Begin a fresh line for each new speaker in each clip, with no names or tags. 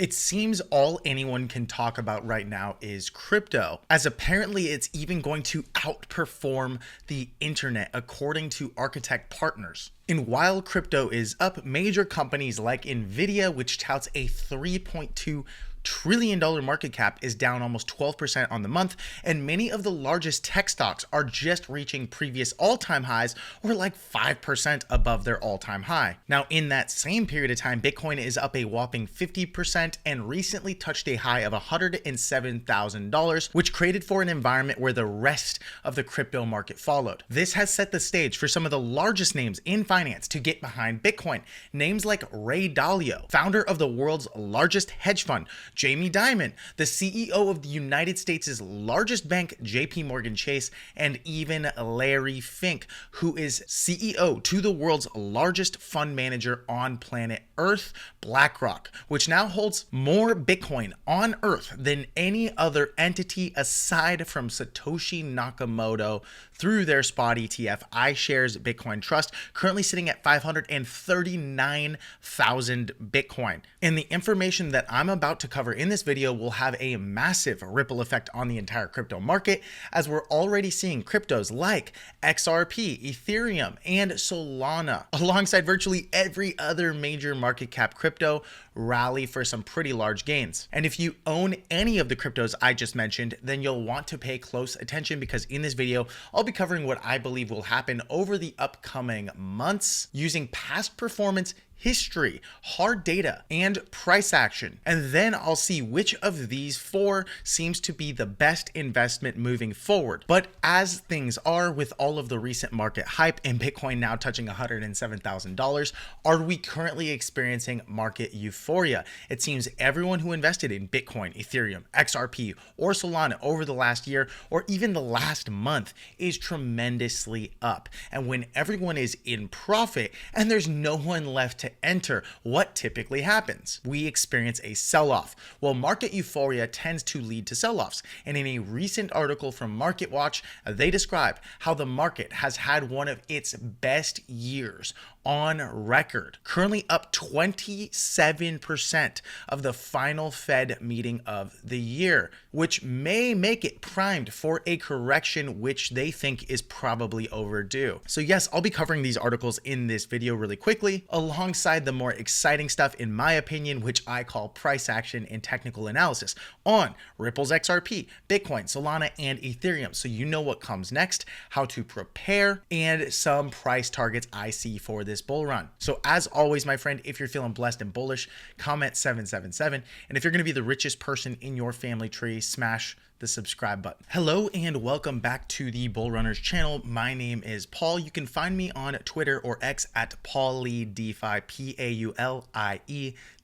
It seems all anyone can talk about right now is crypto, as apparently it's even going to outperform the internet, according to Architect Partners. And while crypto is up, major companies like Nvidia, which touts a $3.2 trillion market cap, is down almost 12% on the month, and many of the largest tech stocks are just reaching previous all-time highs or like 5% above their all-time high. Now, in that same period of time, Bitcoin is up a whopping 50% and recently touched a high of $107,000, which created for an environment where the rest of the crypto market followed. This has set the stage for some of the largest names in finance to get behind Bitcoin. Names like Ray Dalio, founder of the world's largest hedge fund, Jamie Dimon, the CEO of the United States' largest bank, JP Morgan Chase, and even Larry Fink, who is CEO to the world's largest fund manager on planet Earth, BlackRock, which now holds more Bitcoin on Earth than any other entity aside from Satoshi Nakamoto through their spot ETF, iShares Bitcoin Trust, currently sitting at 539,000 Bitcoin. And the information that I'm about to cover in this video will have a massive ripple effect on the entire crypto market, as we're already seeing cryptos like XRP, Ethereum, and Solana, alongside virtually every other major market cap crypto, rally for some pretty large gains. And if you own any of the cryptos I just mentioned, then you'll want to pay close attention, because in this video, I'll be covering what I believe will happen over the upcoming months using past performance, history, hard data, and price action. And then I'll see which of these four seems to be the best investment moving forward. But as things are with all of the recent market hype and Bitcoin now touching $107,000, are we currently experiencing market euphoria? It seems everyone who invested in Bitcoin, Ethereum, XRP, or Solana over the last year or even the last month is tremendously up. And when everyone is in profit and there's no one left to enter, what typically happens? We experience a sell-off. Well, market euphoria tends to lead to sell-offs. And in a recent article from MarketWatch, they describe how the market has had one of its best years on record, currently up 27% of the final Fed meeting of the year, which may make it primed for a correction which they think is probably overdue. So yes, I'll be covering these articles in this video really quickly, alongside the more exciting stuff in my opinion, which I call price action and technical analysis on Ripple's XRP, Bitcoin, Solana, and Ethereum. So you know what comes next, how to prepare, and some price targets I see for this bull run. So as always, my friend, if you're feeling blessed and bullish, comment 777. And if you're going to be the richest person in your family tree, smash the subscribe button. Hello and welcome back to the Bull Runners channel. My name is Paul. You can find me on Twitter or X at PaulieDeFi,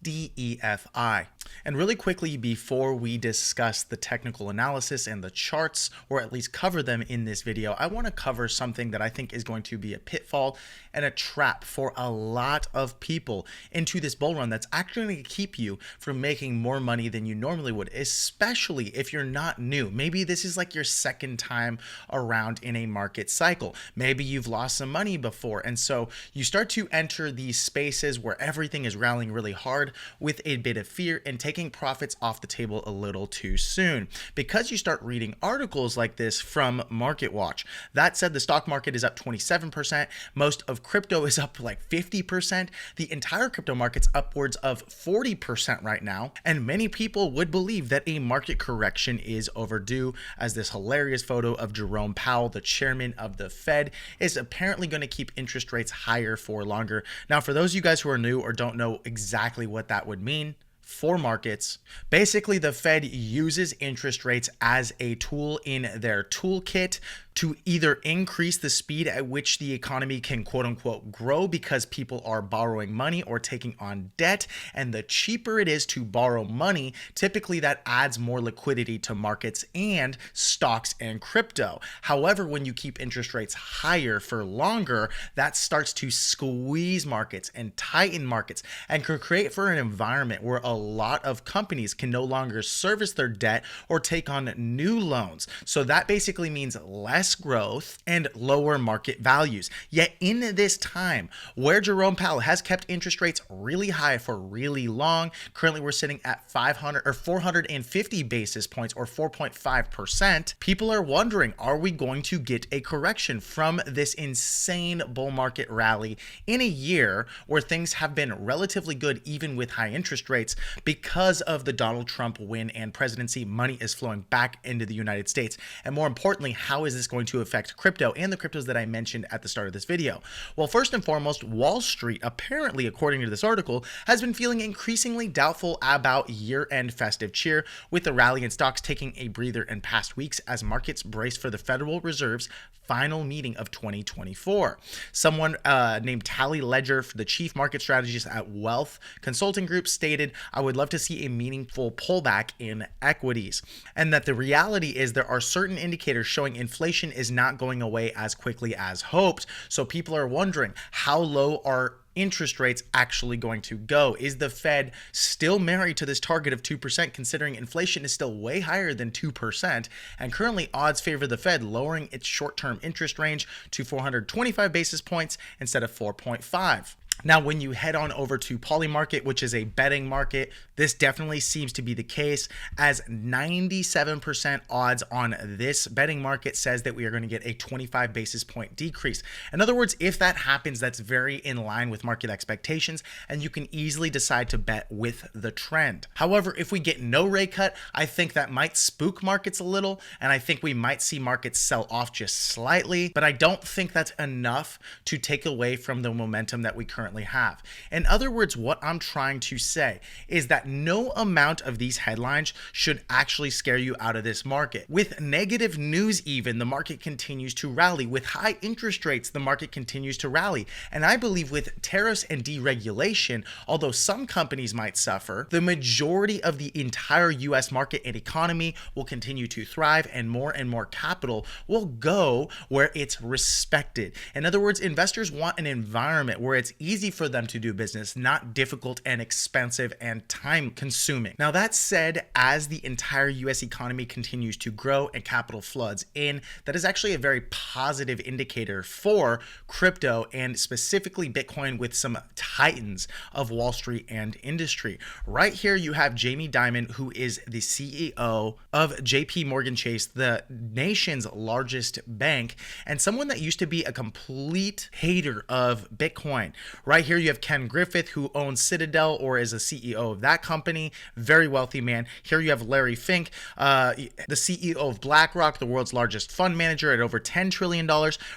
PaulieDeFi. And really quickly, before we discuss the technical analysis and the charts, or at least cover them in this video, I want to cover something that I think is going to be a pitfall and a trap for a lot of people into this bull run that's actually going to keep you from making more money than you normally would, especially if you're not new. Maybe this is like your second time around in a market cycle. Maybe you've lost some money before, and so you start to enter these spaces where everything is rallying really hard with a bit of fear and taking profits off the table a little too soon, because you start reading articles like this from MarketWatch. That said, the stock market is up 27%. Most of crypto is up like 50%. The entire crypto market's upwards of 40% right now. And many people would believe that a market correction is overdue, as this hilarious photo of Jerome Powell, the chairman of the Fed, is apparently going to keep interest rates higher for longer. Now, for those of you guys who are new or don't know exactly what that would mean, for markets, basically the Fed uses interest rates as a tool in their toolkit to either increase the speed at which the economy can quote unquote grow because people are borrowing money or taking on debt. And the cheaper it is to borrow money, typically that adds more liquidity to markets and stocks and crypto. However, when you keep interest rates higher for longer, that starts to squeeze markets and tighten markets and could create for an environment where a lot of companies can no longer service their debt or take on new loans. So that basically means less less growth and lower market values. Yet in this time where Jerome Powell has kept interest rates really high for really long, currently we're sitting at 450 basis points or 4.5%, people are wondering, are we going to get a correction from this insane bull market rally in a year where things have been relatively good even with high interest rates because of the Donald Trump win and presidency? Money is flowing back into the United States. And more importantly, how is this going to affect crypto and the cryptos that I mentioned at the start of this video? Well, first and foremost, Wall Street, apparently, according to this article, has been feeling increasingly doubtful about year-end festive cheer, with the rally in stocks taking a breather in past weeks as markets brace for the Federal Reserve's final meeting of 2024. Someone named Tally Ledger, the chief market strategist at Wealth Consulting Group, stated, "I would love to see a meaningful pullback in equities," and that the reality is there are certain indicators showing inflation is not going away as quickly as hoped. So people are wondering, how low are interest rates actually going to go? Is the Fed still married to this target of 2%, considering inflation is still way higher than 2%? And currently odds favor the Fed lowering its short-term interest range to 425 basis points instead of 4.5. Now, when you head on over to Polymarket, which is a betting market, this definitely seems to be the case, as 97% odds on this betting market says that we are going to get a 25 basis point decrease. In other words, if that happens, that's very in line with market expectations, and you can easily decide to bet with the trend. However, if we get no rate cut, I think that might spook markets a little, and I think we might see markets sell off just slightly, but I don't think that's enough to take away from the momentum that we currently have. In other words, what I'm trying to say is that no amount of these headlines should actually scare you out of this market. With negative news even, the market continues to rally. With high interest rates, the market continues to rally. And I believe with tariffs and deregulation, although some companies might suffer, the majority of the entire US market and economy will continue to thrive, and more capital will go where it's respected. In other words, investors want an environment where it's easy for them to do business, not difficult and expensive and time consuming. Now, that said, as the entire US economy continues to grow and capital floods in, that is actually a very positive indicator for crypto and specifically Bitcoin, with some titans of Wall Street and industry. Right here, you have Jamie Dimon, who is the CEO of JP Morgan Chase, the nation's largest bank, and someone that used to be a complete hater of Bitcoin. Right here, you have Ken Griffith, who owns Citadel or is a CEO of that company. Very wealthy man. Here you have Larry Fink, the CEO of BlackRock, the world's largest fund manager at over $10 trillion.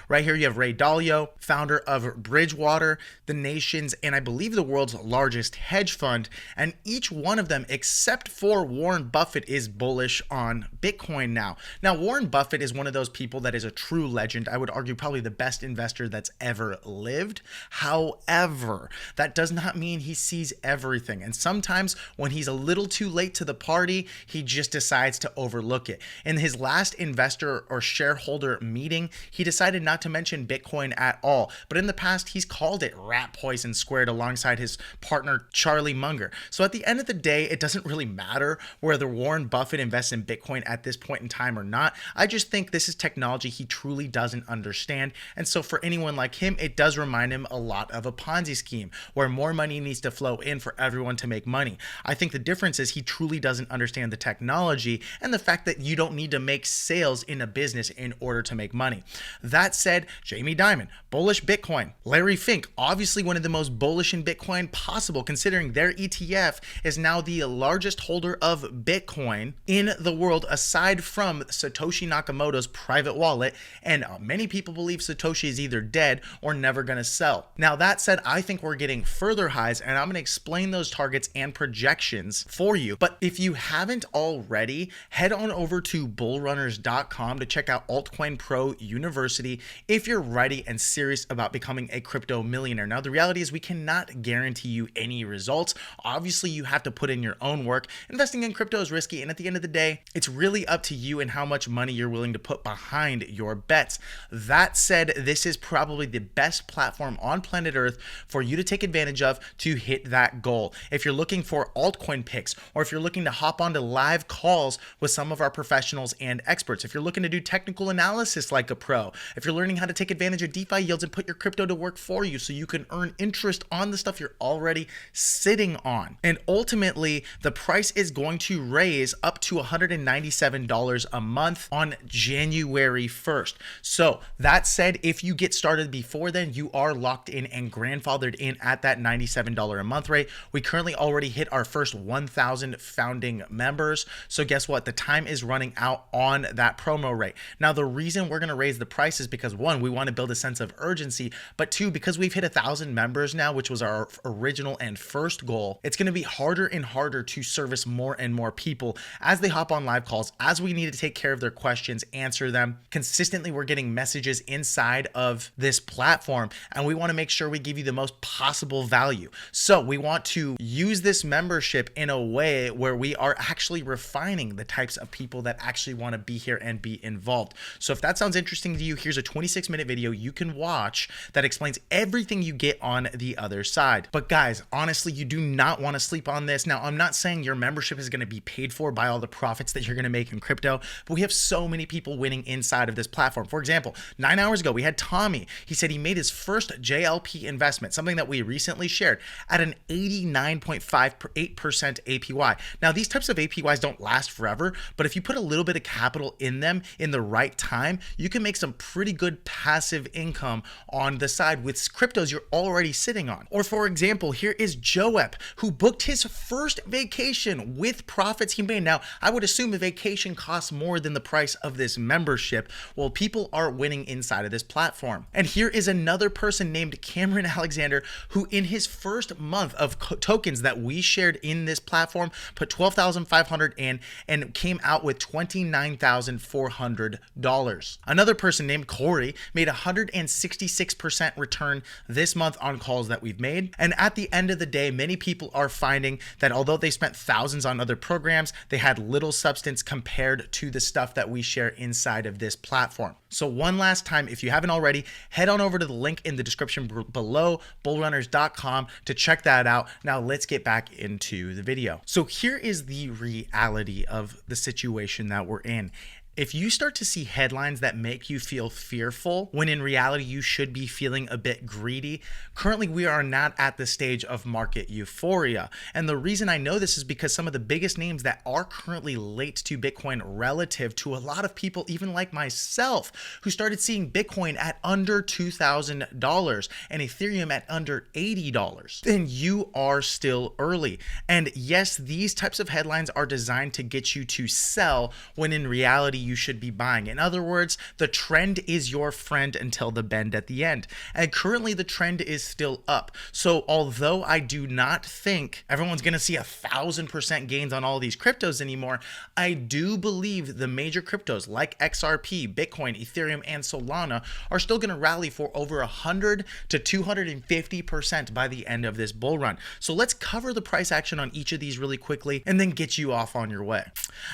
Right here, you have Ray Dalio, founder of Bridgewater, the nation's and I believe the world's largest hedge fund. And each one of them, except for Warren Buffett, is bullish on Bitcoin now. Now, Warren Buffett is one of those people that is a true legend. I would argue probably the best investor that's ever lived. However, that does not mean he sees everything. And sometimes when he's a little too late to the party, he just decides to overlook it. In his last investor or shareholder meeting, he decided not to mention Bitcoin at all. But in the past, he's called it rat poison squared alongside his partner, Charlie Munger. So at the end of the day, it doesn't really matter whether Warren Buffett invests in Bitcoin at this point in time or not. I just think this is technology he truly doesn't understand. And so for anyone like him, it does remind him a lot of a Ponzi scheme where more money needs to flow in for everyone to make money. I think the difference is he truly doesn't understand the technology and the fact that you don't need to make sales in a business in order to make money. That said, Jamie Dimon, bullish Bitcoin. Larry Fink, obviously one of the most bullish in Bitcoin possible, considering their ETF is now the largest holder of Bitcoin in the world, aside from Satoshi Nakamoto's private wallet. And many people believe Satoshi is either dead or never going to sell. Now, that said, I think we're getting further highs, and I'm going to explain those targets and projections for you. But if you haven't already, head on over to bullrunners.com to check out Altcoin Pro University if you're ready and serious about becoming a crypto millionaire. Now, the reality is we cannot guarantee you any results. Obviously, you have to put in your own work. Investing in crypto is risky, and at the end of the day, it's really up to you and how much money you're willing to put behind your bets. That said, this is probably the best platform on planet Earth for you to take advantage of to hit that goal. If you're looking for altcoin picks, or if you're looking to hop onto live calls with some of our professionals and experts, if you're looking to do technical analysis like a pro, if you're learning how to take advantage of DeFi yields and put your crypto to work for you so you can earn interest on the stuff you're already sitting on. And ultimately, the price is going to raise up to $197 a month on January 1st. So that said, if you get started before then, you are locked in and grandfathered in at that $97 a month rate. We currently already hit our first 1,000 founding members. So guess what? The time is running out on that promo rate. Now, the reason we're going to raise the price is because one, we want to build a sense of urgency, but two, because we've hit 1,000 members now, which was our original and first goal, it's going to be harder and harder to service more and more people as they hop on live calls, as we need to take care of their questions, answer them. Consistently, we're getting messages inside of this platform, and we want to make sure we give you the most possible value. So we want to use this membership in a way where we are actually refining the types of people that actually want to be here and be involved. So if that sounds interesting to you, here's a 26-minute video you can watch that explains everything you get on the other side. But guys, honestly, you do not want to sleep on this. Now, I'm not saying your membership is going to be paid for by all the profits that you're going to make in crypto, but we have so many people winning inside of this platform. For example, 9 hours ago, we had Tommy. He said he made his first JLP investment, something that we recently shared, at an 89.58% APY. Now, these types of APYs don't last forever, but if you put a little bit of capital in them in the right time, you can make some pretty good passive income on the side with cryptos you're already sitting on. Or for example, here is Joep, who booked his first vacation with profits he made. Now, I would assume a vacation costs more than the price of this membership. Well, people are winning inside of this platform. And here is another person named Cameron Alexander, who in his first month of tokens that we shared in this platform, put 12,500 in and came out with $29,400. Another person named Corey made 166% return this month on calls that we've made. And at the end of the day, many people are finding that although they spent thousands on other programs, they had little substance compared to the stuff that we share inside of this platform. So one last time, if you haven't already, head on over to the link in the description below, bullrunners.com, to check that out. Now let's get back into the video. So here is the reality of the situation that we're in. If you start to see headlines that make you feel fearful, when in reality you should be feeling a bit greedy, currently we are not at the stage of market euphoria. And the reason I know this is because some of the biggest names that are currently late to Bitcoin relative to a lot of people, even like myself, who started seeing Bitcoin at under $2,000 and Ethereum at under $80, then you are still early. And yes, these types of headlines are designed to get you to sell when in reality you should be buying. In other words, the trend is your friend until the bend at the end. And currently the trend is still up. So although I do not think everyone's going to see 1,000% gains on all these cryptos anymore, I do believe the major cryptos like XRP, Bitcoin, Ethereum, and Solana are still going to rally for over 100 to 250% by the end of this bull run. So let's cover the price action on each of these really quickly and then get you off on your way.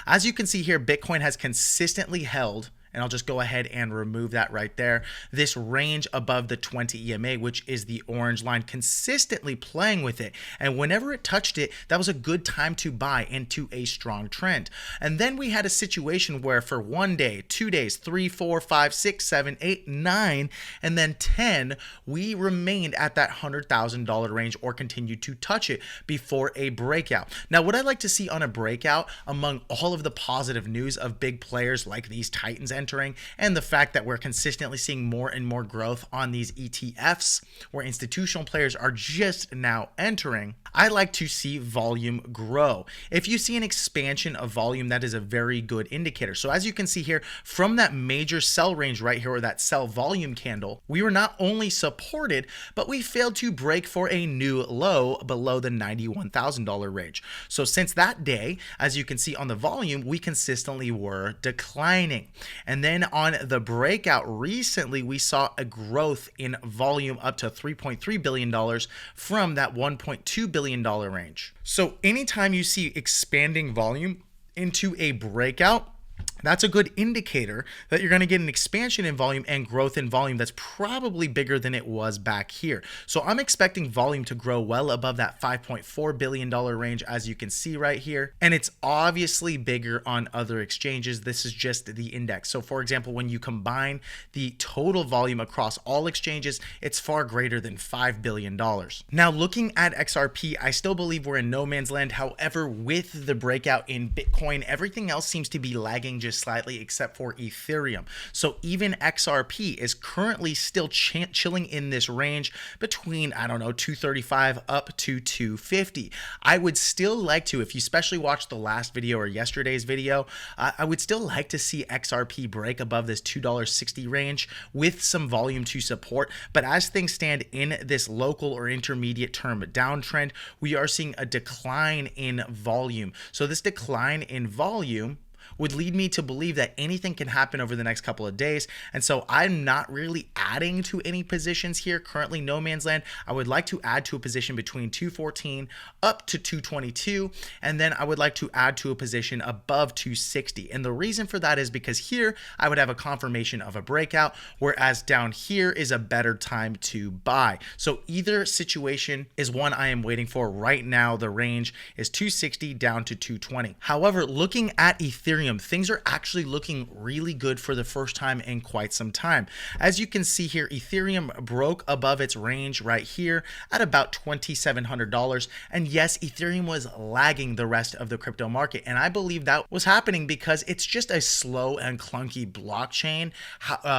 As you can see here, Bitcoin has consistently held, and I'll just go ahead and remove that right there, this range above the 20 EMA, which is the orange line, consistently playing with it. And whenever it touched it, that was a good time to buy into a strong trend. And then we had a situation where for 1 day, 2 days, 3, 4, 5, 6, 7, 8, 9, and then 10, we remained at that $100,000 range or continued to touch it before a breakout. Now, what I'd like to see on a breakout, among all of the positive news of big players like these Titans entering, and the fact that we're consistently seeing more and more growth on these ETFs where institutional players are just now entering, I like to see volume grow. If you see an expansion of volume, that is a very good indicator. So as you can see here, from that major sell range right here, or that sell volume candle, we were not only supported, but we failed to break for a new low below the $91,000 range. So since that day, as you can see on the volume, we consistently were declining. And then on the breakout recently, we saw a growth in volume up to $3.3 billion from that $1.2 billion range. So anytime you see expanding volume into a breakout, that's a good indicator that you're going to get an expansion in volume and growth in volume that's probably bigger than it was back here. So I'm expecting volume to grow well above that $5.4 billion range, as you can see right here. And it's obviously bigger on other exchanges. This is just the index. So for example, when you combine the total volume across all exchanges, it's far greater than $5 billion. Now, looking at XRP, I still believe we're in no man's land. However, with the breakout in Bitcoin, everything else seems to be lagging just slightly except for Ethereum. So even XRP is currently still chilling in this range between, I don't know, 235 up to 250. I would still like to, if you especially watched the last video or yesterday's video, I would still like to see XRP break above this $2.60 range with some volume to support. But as things stand in this local or intermediate term downtrend, we are seeing a decline in volume. So this decline in volume would lead me to believe that anything can happen over the next couple of days. And so I'm not really adding to any positions here. Currently, no man's land. I would like to add to a position between 214 up to 222. And then I would like to add to a position above 260. And the reason for that is because here I would have a confirmation of a breakout, whereas down here is a better time to buy. So either situation is one I am waiting for. Right now, the range is 260 down to 220. However, looking at Ethereum, things are actually looking really good for the first time in quite some time. As you can see here, Ethereum broke above its range right here at about $2,700. And yes, Ethereum was lagging the rest of the crypto market. And I believe that was happening because it's just a slow and clunky blockchain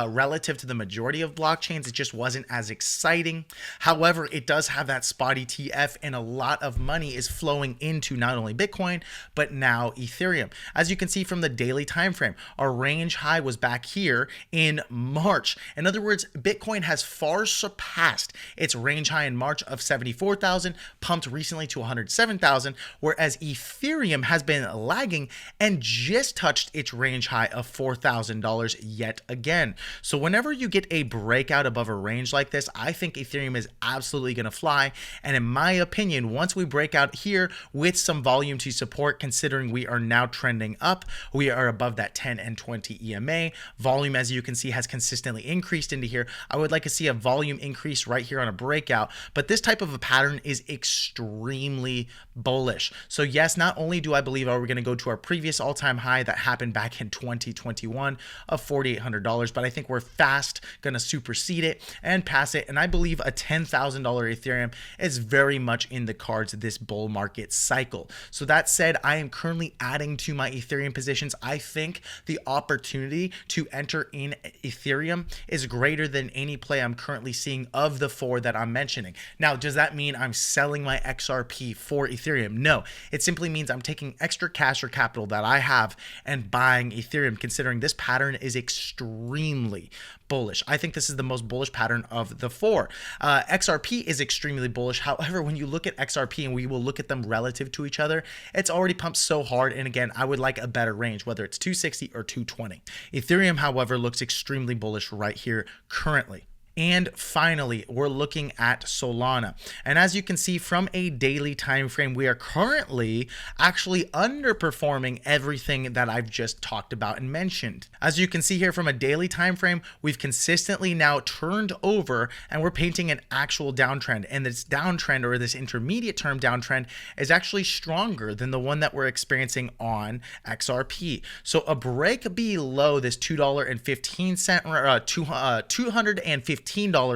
relative to the majority of blockchains. It just wasn't as exciting. However, it does have that spot ETF, and a lot of money is flowing into not only Bitcoin, but now Ethereum. As you can see from the daily time frame, our range high was back here in March. In other words, Bitcoin has far surpassed its range high in March of 74,000, pumped recently to 107,000, whereas Ethereum has been lagging and just touched its range high of $4,000 yet again. So whenever you get a breakout above a range like this, I think Ethereum is absolutely going to fly. And in my opinion, once we break out here with some volume to support, considering we are now trending up, we are above that 10 and 20 EMA. Volume, as you can see, has consistently increased into here. I would like to see a volume increase right here on a breakout, but this type of a pattern is extremely bullish. So yes, not only do I believe we're going to go to our previous all-time high that happened back in 2021 of $4,800, but I think we're fast going to supersede it and pass it. And I believe a $10,000 Ethereum is very much in the cards this bull market cycle. So that said, I am currently adding to my Ethereum positions. I think the opportunity to enter in Ethereum is greater than any play I'm currently seeing of the four that I'm mentioning. Now, does that mean I'm selling my XRP for Ethereum? No, it simply means I'm taking extra cash or capital that I have and buying Ethereum, considering this pattern is extremely bullish. I think this is the most bullish pattern of the four. XRP is extremely bullish. However, when you look at XRP, and we will look at them relative to each other, it's already pumped so hard. And again, I would like a better range, whether it's 260 or 220. Ethereum, however, looks extremely bullish right here currently. And finally, we're looking at Solana. And as you can see from a daily time frame, we are currently actually underperforming everything that I've just talked about and mentioned. As you can see here from a daily time frame, we've consistently now turned over and we're painting an actual downtrend. And this downtrend, or this intermediate term downtrend, is actually stronger than the one that we're experiencing on XRP. So a break below this $2.15 or $215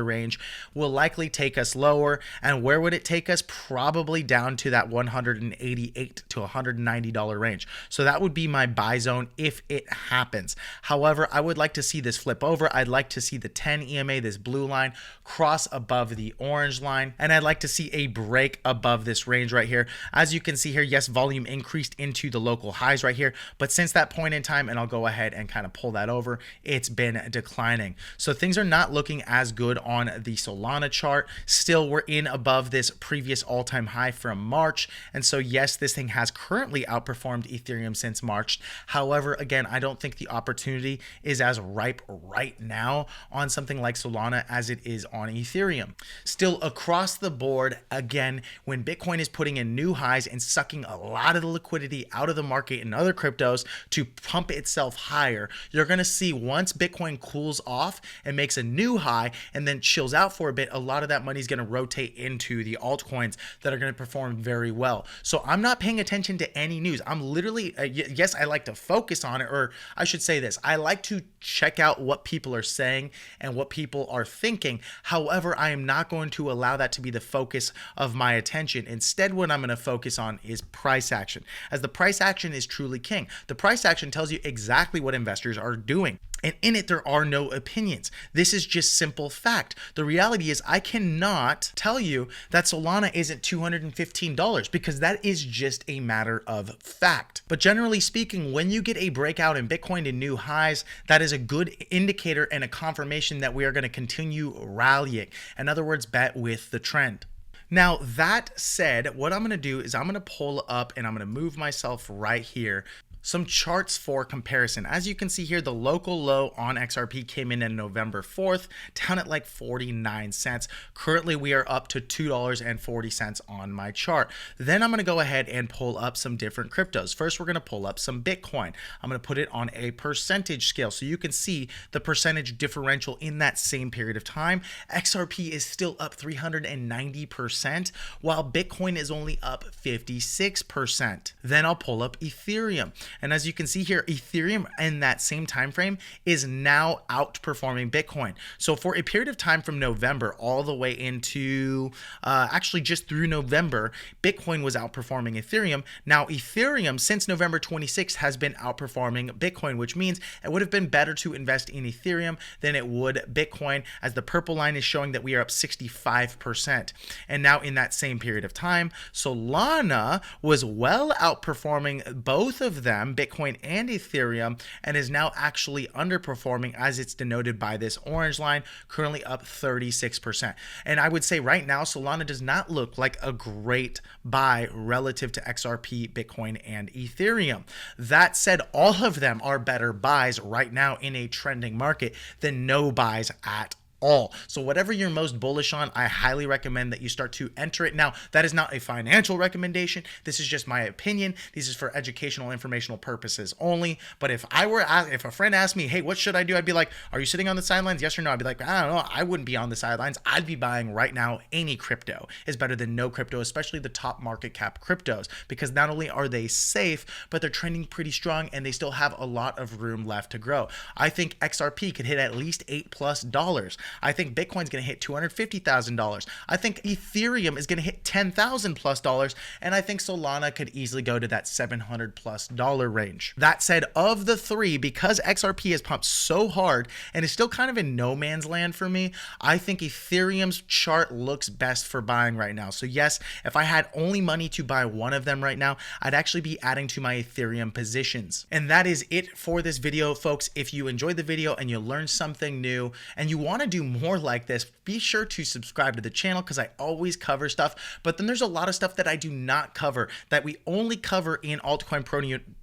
range will likely take us lower. And where would it take us? Probably down to that $188 to $190 range. So that would be my buy zone if it happens. However, I would like to see this flip over. I'd like to see the 10 EMA, this blue line, cross above the orange line. And I'd like to see a break above this range right here. As you can see here, yes, volume increased into the local highs right here. But since that point in time, and I'll go ahead and kind of pull that over, it's been declining. So things are not looking as as good on the Solana chart. Still, we're in above this previous all-time high from March. And so yes, this thing has currently outperformed Ethereum since March. However, again, I don't think the opportunity is as ripe right now on something like Solana as it is on Ethereum. Still, across the board, again, when Bitcoin is putting in new highs and sucking a lot of the liquidity out of the market and other cryptos to pump itself higher, you're going to see once Bitcoin cools off and makes a new high and then chills out for a bit, a lot of that money is going to rotate into the altcoins that are going to perform very well. So I'm not paying attention to any news. I'm literally, yes, I like to focus on it, or I should say this, I like to check out what people are saying and what people are thinking. However, I am not going to allow that to be the focus of my attention. Instead, what I'm going to focus on is price action, as the price action is truly king. The price action tells you exactly what investors are doing. And in it, there are no opinions. This is just simple fact. The reality is I cannot tell you that Solana isn't $215 because that is just a matter of fact. But generally speaking, when you get a breakout in Bitcoin to new highs, that is a good indicator and a confirmation that we are going to continue rallying. In other words, bet with the trend. Now, that said, what I'm going to do is I'm going to pull up and I'm going to move myself right here some charts for comparison. As you can see here, the local low on XRP came in on November 4th, down at like 49 cents. Currently, we are up to $2.40 on my chart. Then I'm going to go ahead and pull up some different cryptos. First, we're going to pull up some Bitcoin. I'm going to put it on a percentage scale so you can see the percentage differential in that same period of time. XRP is still up 390%, while Bitcoin is only up 56%. Then I'll pull up Ethereum. And as you can see here, Ethereum in that same time frame is now outperforming Bitcoin. So for a period of time from November all the way into actually just through November, Bitcoin was outperforming Ethereum. Now Ethereum since November 26th has been outperforming Bitcoin, which means it would have been better to invest in Ethereum than it would Bitcoin, as the purple line is showing that we are up 65%. And now in that same period of time, Solana was well outperforming both of them, Bitcoin and Ethereum, and is now actually underperforming as it's denoted by this orange line, currently up 36%. And I would say right now, Solana does not look like a great buy relative to XRP, Bitcoin, and Ethereum. That said, all of them are better buys right now in a trending market than no buys at all. So whatever you're most bullish on, I highly recommend that you start to enter it. Now, that is not a financial recommendation. This is just my opinion. This is for educational, informational purposes only. But if a friend asked me, hey, what should I do? I'd be like, are you sitting on the sidelines? Yes or no? I'd be like, I don't know. I wouldn't be on the sidelines. I'd be buying right now. Any crypto is better than no crypto, especially the top market cap cryptos, because not only are they safe, but they're trending pretty strong and they still have a lot of room left to grow. I think XRP could hit at least $8+. I think Bitcoin's going to hit $250,000. I think Ethereum is going to hit $10,000+, and I think Solana could easily go to that $700+ range. That said, of the three, because XRP has pumped so hard and is still kind of in no man's land for me, I think Ethereum's chart looks best for buying right now. So yes, if I had only money to buy one of them right now, I'd actually be adding to my Ethereum positions. And that is it for this video, folks. If you enjoyed the video and you learned something new and you want to do more like this, be sure to subscribe to the channel because I always cover stuff. But then there's a lot of stuff that I do not cover that we only cover in Altcoin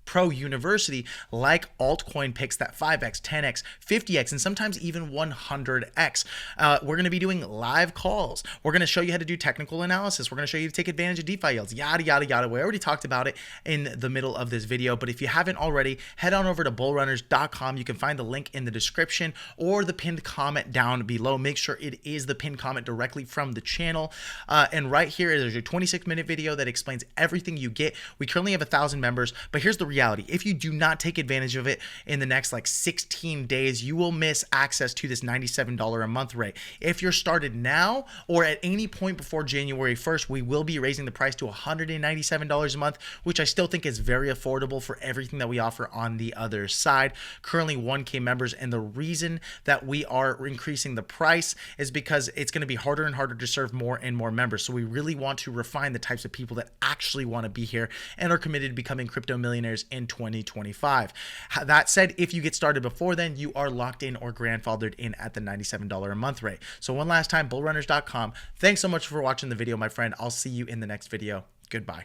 Pro University, like altcoin picks that 5x, 10x, 50x, and sometimes even 100x. We're going to be doing live calls. We're going to show you how to do technical analysis. We're going to show you how to take advantage of DeFi yields, yada, yada, yada. We already talked about it in the middle of this video, but if you haven't already, head on over to bullrunners.com. You can find the link in the description or the pinned comment down below. Make sure it is the pinned comment directly from the channel. And right here, there's a 26-minute video that explains everything you get. We currently have 1,000 members, but here's the reality. If you do not take advantage of it in the next like 16 days, you will miss access to this $97 a month rate. If you're started now or at any point before January 1st, we will be raising the price to $197 a month, which I still think is very affordable for everything that we offer on the other side. Currently 1K members, and the reason that we are increasing the price is because it's going to be harder and harder to serve more and more members. So we really want to refine the types of people that actually want to be here and are committed to becoming crypto millionaires in 2025. That said, if you get started before then, you are locked in or grandfathered in at the $97 a month rate. So one last time, bullrunners.com. Thanks so much for watching the video, my friend. I'll see you in the next video. Goodbye.